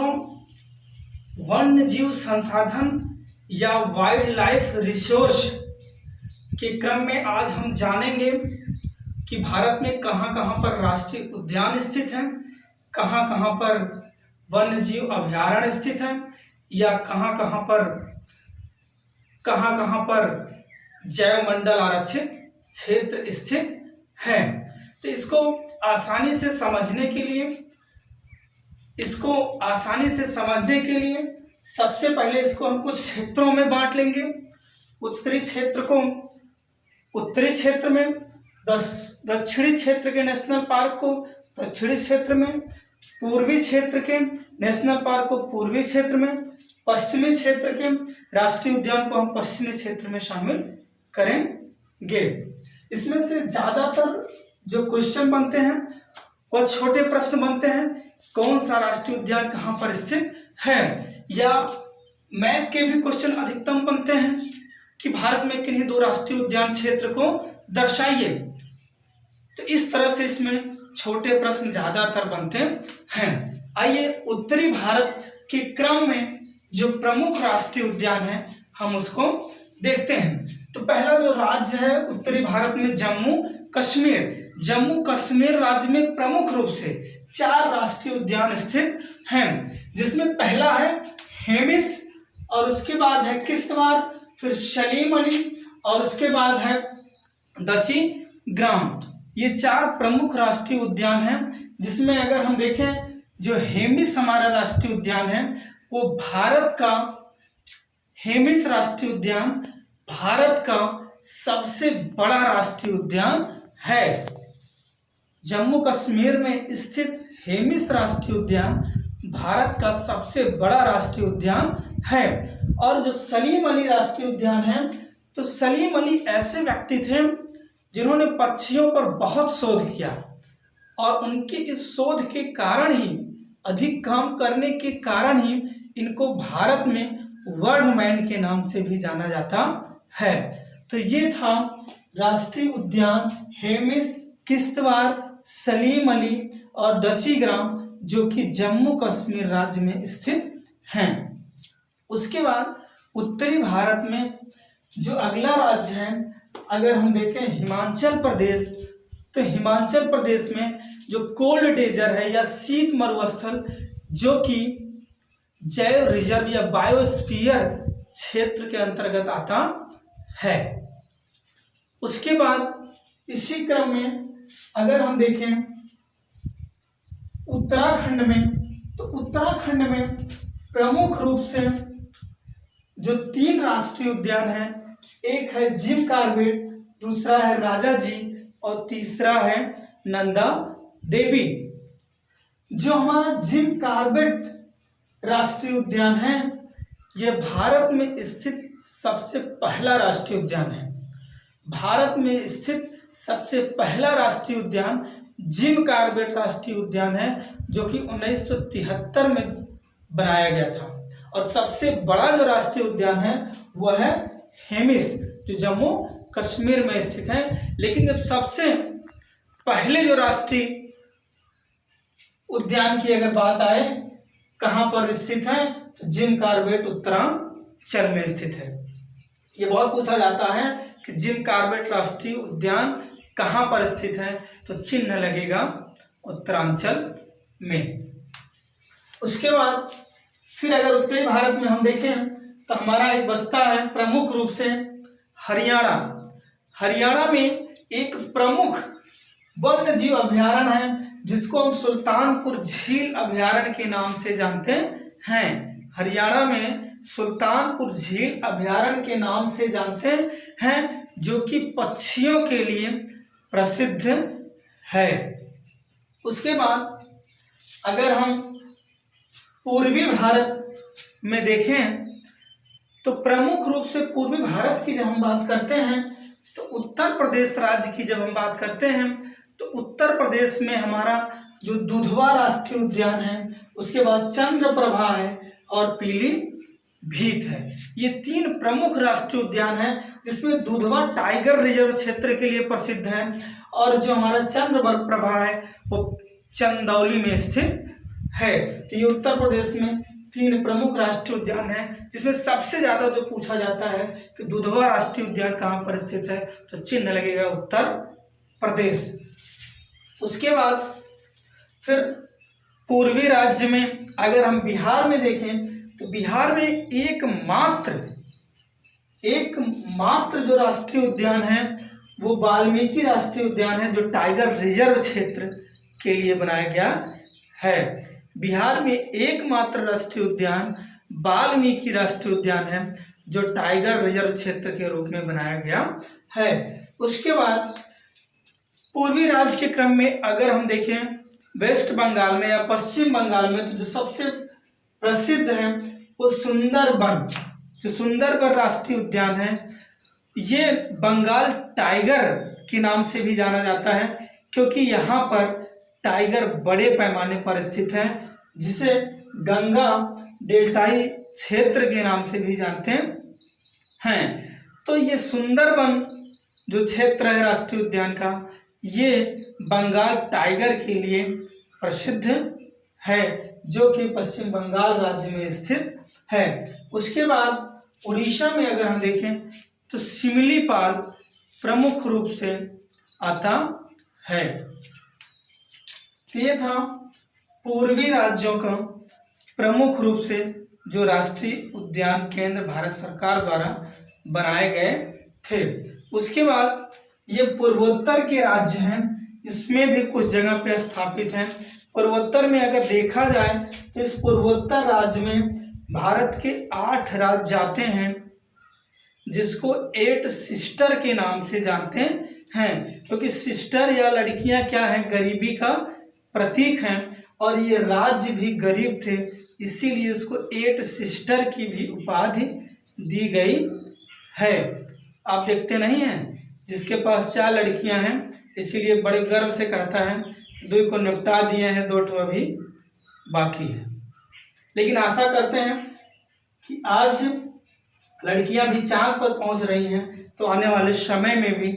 छात्रों, वन्य जीव संसाधन या वाइल्ड लाइफ रिसोर्स के क्रम में आज हम जानेंगे कि भारत में कहाँ कहाँ पर राष्ट्रीय उद्यान स्थित हैं, कहाँ कहाँ पर वन्य जीव अभयारण्य स्थित हैं या कहाँ कहाँ पर जैव मंडल आरक्षित क्षेत्र स्थित हैं। तो इसको आसानी से समझने के लिए सबसे पहले इसको हम कुछ क्षेत्रों में बांट लेंगे। उत्तरी क्षेत्र में, दक्षिणी क्षेत्र के नेशनल पार्क को दक्षिणी क्षेत्र में, पूर्वी क्षेत्र के नेशनल पार्क को पूर्वी क्षेत्र में, पश्चिमी क्षेत्र के राष्ट्रीय उद्यान को हम पश्चिमी क्षेत्र में शामिल करेंगे। इसमें से ज़्यादातर जो क्वेश्चन बनते हैं वो छोटे प्रश्न बनते हैं, कौन सा राष्ट्रीय उद्यान कहाँ पर स्थित है, या मैप के भी क्वेश्चन अधिकतम बनते हैं कि भारत में किन्हीं दो राष्ट्रीय उद्यान क्षेत्र को दर्शाइए। तो इस तरह से इसमें छोटे प्रश्न ज़्यादातर बनते हैं। आइए उत्तरी भारत के क्रम में जो प्रमुख राष्ट्रीय उद्यान है हम उसको देखते हैं। तो पहला जो राज्य है उत्तरी भारत में जम्मू कश्मीर राज्य में प्रमुख रूप से 4 राष्ट्रीय उद्यान स्थित हैं, जिसमें पहला है हेमिस और उसके बाद है किश्तवाड़, फिर सलीम अली और उसके बाद है दची ग्राम। ये 4 प्रमुख राष्ट्रीय उद्यान हैं, जिसमें अगर हम देखें जो हेमिस हमारा राष्ट्रीय उद्यान है वो हेमिस राष्ट्रीय उद्यान भारत का सबसे बड़ा राष्ट्रीय उद्यान है। जम्मू कश्मीर में स्थित हेमिस राष्ट्रीय उद्यान भारत का सबसे बड़ा राष्ट्रीय उद्यान है। और जो सलीम अली राष्ट्रीय उद्यान है, तो सलीम अली ऐसे व्यक्ति थे जिन्होंने पक्षियों पर बहुत शोध किया और उनके इस शोध के कारण ही, अधिक काम करने के कारण ही इनको भारत में वर्ल्ड मैन के नाम से भी जाना जाता है। तो ये था राष्ट्रीय उद्यान हेमिस, किश्तवाड़, सलीम अली और दची ग्राम, जो कि जम्मू कश्मीर राज्य में स्थित हैं। उसके बाद उत्तरी भारत में जो अगला राज्य है, अगर हम देखें हिमाचल प्रदेश, तो हिमाचल प्रदेश में जो कोल्ड डेजर्ट है या शीत मरुस्थल, जो कि जैव रिजर्व या बायोस्फीयर क्षेत्र के अंतर्गत आता है। उसके बाद इसी क्रम में अगर हम देखें उत्तराखंड में, तो उत्तराखंड में प्रमुख रूप से जो 3 राष्ट्रीय उद्यान हैं, एक है जिम कॉर्बेट, दूसरा है राजा जी और तीसरा है नंदा देवी। जो हमारा जिम कॉर्बेट राष्ट्रीय उद्यान है, यह भारत में स्थित सबसे पहला राष्ट्रीय उद्यान है। भारत में स्थित सबसे पहला राष्ट्रीय उद्यान जिम कॉर्बेट राष्ट्रीय उद्यान है, जो कि 1973 में बनाया गया था। और सबसे बड़ा जो राष्ट्रीय उद्यान है वह है हेमिस, जो जम्मू कश्मीर में स्थित है। लेकिन जब सबसे पहले जो राष्ट्रीय उद्यान की अगर बात आए, कहाँ पर स्थित है, तो जिम कॉर्बेट उत्तरांचल में स्थित है। ये बहुत पूछा जाता है कि जिम कॉर्बेट राष्ट्रीय उद्यान कहाँ पर स्थित है, तो चिन्ह लगेगा उत्तरांचल में। उसके बाद फिर अगर उत्तरी भारत में हम देखें तो हमारा एक बस्ता है प्रमुख रूप से हरियाणा। हरियाणा में एक प्रमुख वन्य जीव अभयारण्य है, जिसको हम सुल्तानपुर झील अभयारण्य के नाम से जानते हैं। हरियाणा में सुल्तानपुर झील अभयारण्य के नाम से जानते हैं, जो कि पक्षियों के लिए प्रसिद्ध है। उसके बाद अगर हम पूर्वी भारत में देखें तो प्रमुख रूप से पूर्वी भारत की जब हम बात करते हैं, तो उत्तर प्रदेश राज्य की जब हम बात करते हैं, तो उत्तर प्रदेश में हमारा जो दुधवा राष्ट्रीय उद्यान है, उसके बाद चंद्रप्रभा है और पीलीभीत है। ये 3 प्रमुख राष्ट्रीय उद्यान हैं, जिसमें दुधवा टाइगर रिजर्व क्षेत्र के लिए प्रसिद्ध है और जो हमारा चंद्रप्रभा है वो चंदौली में स्थित है। तो ये उत्तर प्रदेश में 3 प्रमुख राष्ट्रीय उद्यान हैं, जिसमें सबसे ज़्यादा जो पूछा जाता है कि दुधवा राष्ट्रीय उद्यान कहाँ पर स्थित है, तो चिन्ह लगेगा उत्तर प्रदेश। उसके बाद फिर पूर्वी राज्य में अगर हम बिहार में देखें तो बिहार में एकमात्र जो राष्ट्रीय उद्यान है वो वाल्मीकि राष्ट्रीय उद्यान है, जो टाइगर रिजर्व क्षेत्र के लिए बनाया गया है। बिहार में एकमात्र राष्ट्रीय उद्यान वाल्मीकि राष्ट्रीय उद्यान है, जो टाइगर रिजर्व क्षेत्र के रूप में बनाया गया है। उसके बाद पूर्वी राज्य के क्रम में अगर हम देखें वेस्ट बंगाल में या पश्चिम बंगाल में, तो जो सबसे प्रसिद्ध है वो सुंदरबन, जो सुंदरबन राष्ट्रीय उद्यान है, ये बंगाल टाइगर के नाम से भी जाना जाता है, क्योंकि यहाँ पर टाइगर बड़े पैमाने पर स्थित है, जिसे गंगा डेल्टाई क्षेत्र के नाम से भी जानते हैं। तो ये सुंदरबन जो क्षेत्र है राष्ट्रीय उद्यान का, ये बंगाल टाइगर के लिए प्रसिद्ध है, जो कि पश्चिम बंगाल राज्य में स्थित है। उसके बाद उड़ीसा में अगर हम देखें तो सिमलीपाल प्रमुख रूप से आता है। तो ये था पूर्वी राज्यों का प्रमुख रूप से जो राष्ट्रीय उद्यान केंद्र भारत सरकार द्वारा बनाए गए थे। उसके बाद ये पूर्वोत्तर के राज्य हैं, इसमें भी कुछ जगह पे स्थापित हैं। पूर्वोत्तर में अगर देखा जाए तो इस पूर्वोत्तर राज्य में भारत के 8 राज्य आते हैं, जिसको 8 सिस्टर के नाम से जानते हैं, क्योंकि सिस्टर या लड़कियां क्या हैं, गरीबी का प्रतीक हैं, और ये राज्य भी गरीब थे, इसीलिए इसको 8 सिस्टर की भी उपाधि दी गई है। आप देखते नहीं हैं, जिसके पास 4 लड़कियां हैं, इसीलिए बड़े गर्व से कहता है 2 को निपटा दिए हैं, 2 अभी बाकी है। लेकिन आशा करते हैं कि आज लड़कियां भी चांद पर पहुंच रही हैं, तो आने वाले समय में भी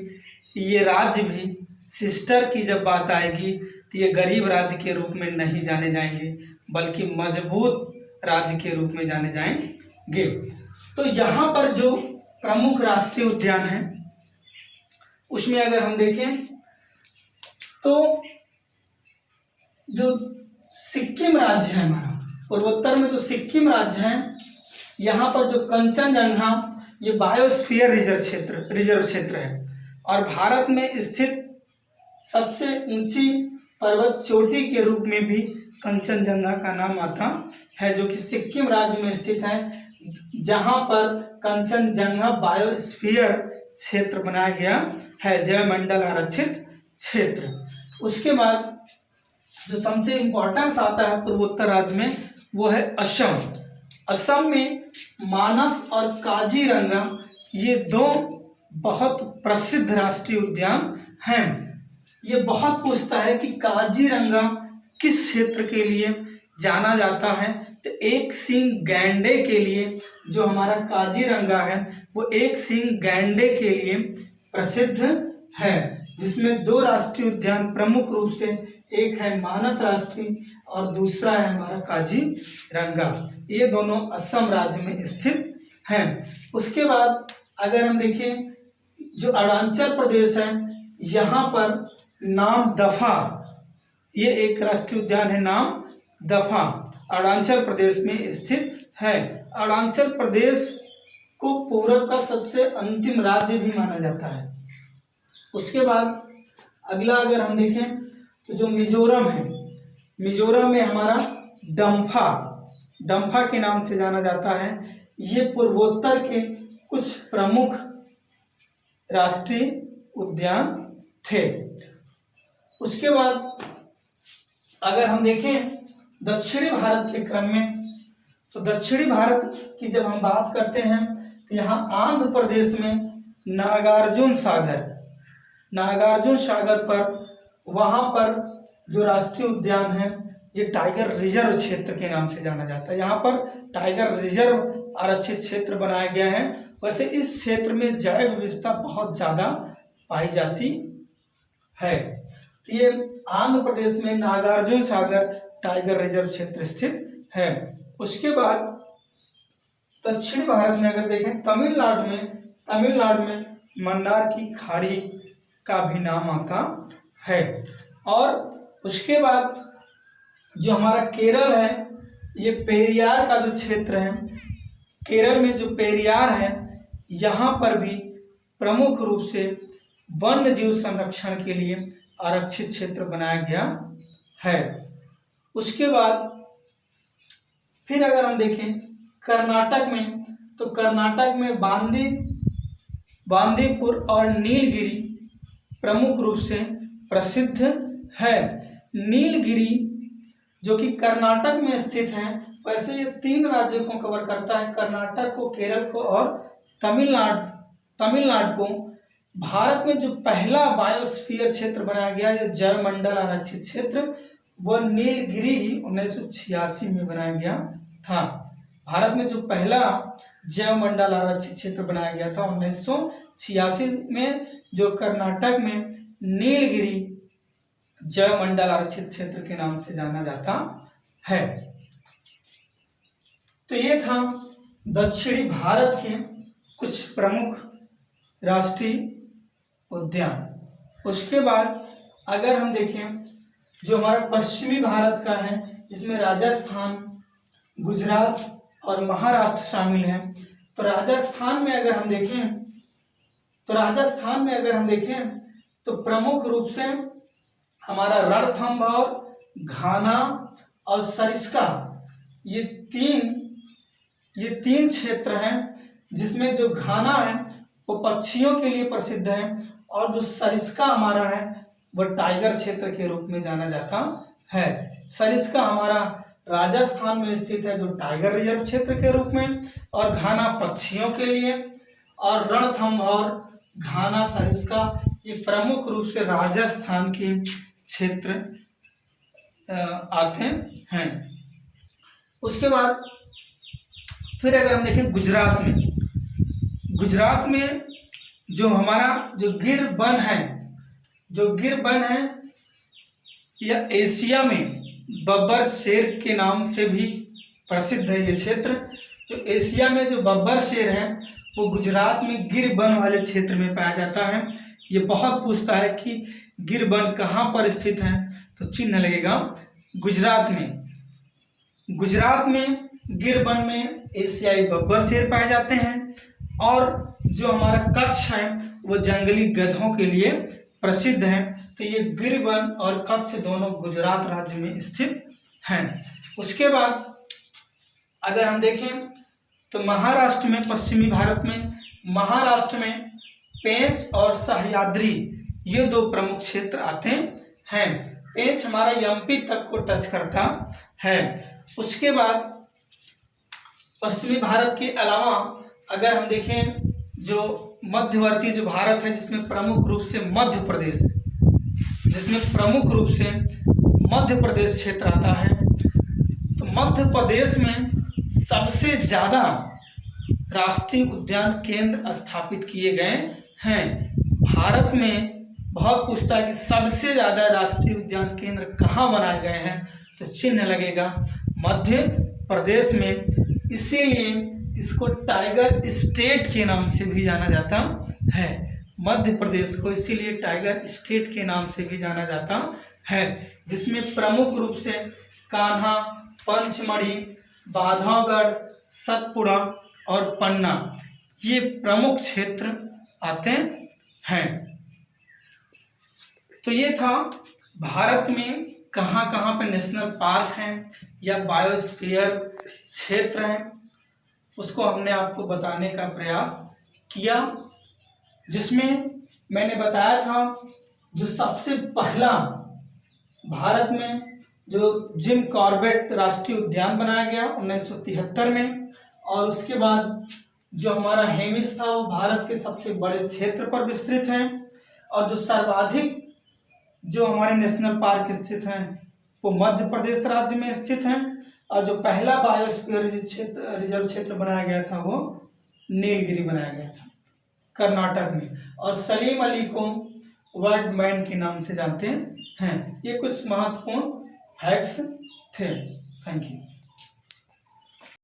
ये राज्य भी सिस्टर की जब बात आएगी तो ये गरीब राज्य के रूप में नहीं जाने जाएंगे, बल्कि मजबूत राज्य के रूप में जाने जाएंगे। तो यहाँ पर जो प्रमुख राष्ट्रीय उद्यान है उसमें अगर हम देखें तो जो सिक्किम राज्य है हमारा, पूर्वोत्तर में जो सिक्किम राज्य है, यहाँ पर जो कंचनजंगा ये बायोस्फीयर रिजर्व क्षेत्र है, और भारत में स्थित सबसे ऊंची पर्वत चोटी के रूप में भी कंचनजंगा का नाम आता है, जो कि सिक्किम राज्य में स्थित है, जहाँ पर कंचनजंगा बायोस्फीयर क्षेत्र बनाया गया है, जैवमंडल आरक्षित क्षेत्र। उसके बाद जो सबसे इम्पोर्टेंस आता है पूर्वोत्तर राज्य में वो है असम। असम में मानस और काजीरंगा ये 2 बहुत प्रसिद्ध राष्ट्रीय उद्यान हैं। ये बहुत पूछता है कि काजीरंगा किस क्षेत्र के लिए जाना जाता है, तो एक सींग गैंडे के लिए जो हमारा काजीरंगा है वो एक सींग गैंडे के लिए प्रसिद्ध है, जिसमें 2 राष्ट्रीय उद्यान प्रमुख रूप से, एक है मानस राष्ट्रीय और दूसरा है हमारा काजीरंगा। ये दोनों असम राज्य में स्थित हैं। उसके बाद अगर हम देखें जो अरुणाचल प्रदेश है, यहाँ पर नामदफा ये एक राष्ट्रीय उद्यान है, नामदफा अरुणाचल प्रदेश में स्थित है। अरुणाचल प्रदेश को पूरब का सबसे अंतिम राज्य भी माना जाता है। उसके बाद अगला अगर हम देखें तो जो मिजोरम है, मिजोरम में हमारा डम्फा के नाम से जाना जाता है। ये पूर्वोत्तर के कुछ प्रमुख राष्ट्रीय उद्यान थे। उसके बाद अगर हम देखें दक्षिणी भारत के क्रम में, तो दक्षिणी भारत की जब हम बात करते हैं तो यहाँ आंध्र प्रदेश में नागार्जुन सागर पर, वहाँ पर जो राष्ट्रीय उद्यान है ये टाइगर रिजर्व क्षेत्र के नाम से जाना जाता है। यहाँ पर टाइगर रिजर्व आरक्षित क्षेत्र बनाया गया है। वैसे इस क्षेत्र में जैव विविधता बहुत ज़्यादा पाई जाती है। तो ये आंध्र प्रदेश में नागार्जुन सागर टाइगर रिजर्व क्षेत्र स्थित है। उसके बाद दक्षिणी भारत में अगर देखें, तमिलनाडु में मन्नार की खाड़ी का भी नाम आता है। और उसके बाद जो हमारा केरल है, ये पेरियार का जो क्षेत्र है, केरल में जो पेरियार है, यहाँ पर भी प्रमुख रूप से वन्य जीव संरक्षण के लिए आरक्षित क्षेत्र बनाया गया है। उसके बाद फिर अगर हम देखें कर्नाटक में, तो कर्नाटक में बांदीपुर और नीलगिरी प्रमुख रूप से प्रसिद्ध है। नीलगिरी जो कि कर्नाटक में स्थित है, वैसे ये 3 राज्यों को कवर करता है, कर्नाटक को, केरल को और तमिलनाडु को। भारत में जो पहला बायोस्फीयर क्षेत्र बनाया गया, ये जैवमंडल आरक्षित क्षेत्र, वह नीलगिरी ही 1986 में बनाया गया था। भारत में जो पहला जैवमंडल आरक्षित क्षेत्र बनाया गया था 1986 में, जो कर्नाटक में नीलगिरी जैवमंडल आरक्षित क्षेत्र के नाम से जाना जाता है। तो ये था दक्षिणी भारत के कुछ प्रमुख राष्ट्रीय उद्यान। उसके बाद अगर हम देखें जो हमारा पश्चिमी भारत का है, जिसमें राजस्थान, गुजरात और महाराष्ट्र शामिल हैं, तो राजस्थान में अगर हम देखें तो प्रमुख रूप से हमारा रणथंभौर, घाना और सरिस्का, ये तीन क्षेत्र हैं, जिसमें जो घाना है वो पक्षियों के लिए प्रसिद्ध है और जो सरिस्का हमारा है वह टाइगर क्षेत्र के रूप में जाना जाता है। सरिस्का हमारा राजस्थान में स्थित है, जो टाइगर रिजर्व क्षेत्र के रूप में, और घाना पक्षियों के लिए, और रणथंभौर, घाना, सरिस्का ये प्रमुख रूप से राजस्थान के क्षेत्र आते हैं। उसके बाद फिर अगर हम देखें गुजरात में जो हमारा जो गिर वन है, यह एशिया में बब्बर शेर के नाम से भी प्रसिद्ध है। ये क्षेत्र जो एशिया में जो बब्बर शेर है वो गुजरात में गिर वन वाले क्षेत्र में पाया जाता है। ये बहुत पूछता है कि गिर वन कहाँ पर स्थित है, तो चिन्ह लगेगा गुजरात में गिर वन में एशियाई बब्बर शेर पाए जाते हैं। और जो हमारा कच्छ है वो जंगली गधों के लिए प्रसिद्ध है। तो ये गिर वन और कच्छ दोनों गुजरात राज्य में स्थित हैं। उसके बाद अगर हम देखें तो महाराष्ट्र में, पश्चिमी भारत में महाराष्ट्र में पेंच और सह्याद्री ये 2 प्रमुख क्षेत्र आते हैं। पेंच हमारा एमपी तक को टच करता है। उसके बाद पश्चिमी भारत के अलावा अगर हम देखें जो मध्यवर्ती जो भारत है, जिसमें प्रमुख रूप से मध्य प्रदेश क्षेत्र आता है। तो मध्य प्रदेश में सबसे ज़्यादा राष्ट्रीय उद्यान केंद्र स्थापित किए गए हैं। भारत में बहुत पूछता है कि सबसे ज़्यादा राष्ट्रीय उद्यान केंद्र कहाँ बनाए गए हैं, तो चिन्ह लगेगा मध्य प्रदेश में। इसीलिए इसको टाइगर स्टेट के नाम से भी जाना जाता है। मध्य प्रदेश को इसीलिए टाइगर स्टेट के नाम से भी जाना जाता है, जिसमें प्रमुख रूप से कान्हा, पंचमढ़ी, बांधवगढ़, सतपुड़ा और पन्ना ये प्रमुख क्षेत्र आते हैं। तो ये था भारत में कहाँ कहाँ पे नेशनल पार्क हैं या बायोस्फीयर क्षेत्र हैं, उसको हमने आपको बताने का प्रयास किया, जिसमें मैंने बताया था जो सबसे पहला भारत में जो जिम कॉर्बेट राष्ट्रीय उद्यान बनाया गया 1973 में, और उसके बाद जो हमारा हेमिस था वो भारत के सबसे बड़े क्षेत्र पर विस्तृत है, और जो सर्वाधिक जो हमारे नेशनल पार्क स्थित हैं वो मध्य प्रदेश राज्य में स्थित हैं, और जो पहला बायोस्फीयर रिजर्व क्षेत्र बनाया गया था वो नीलगिरी बनाया गया था कर्नाटक में, और सलीम अली को वर्ल्ड मैन के नाम से जानते हैं। ये कुछ महत्वपूर्ण फैक्ट्स थे। Thank you.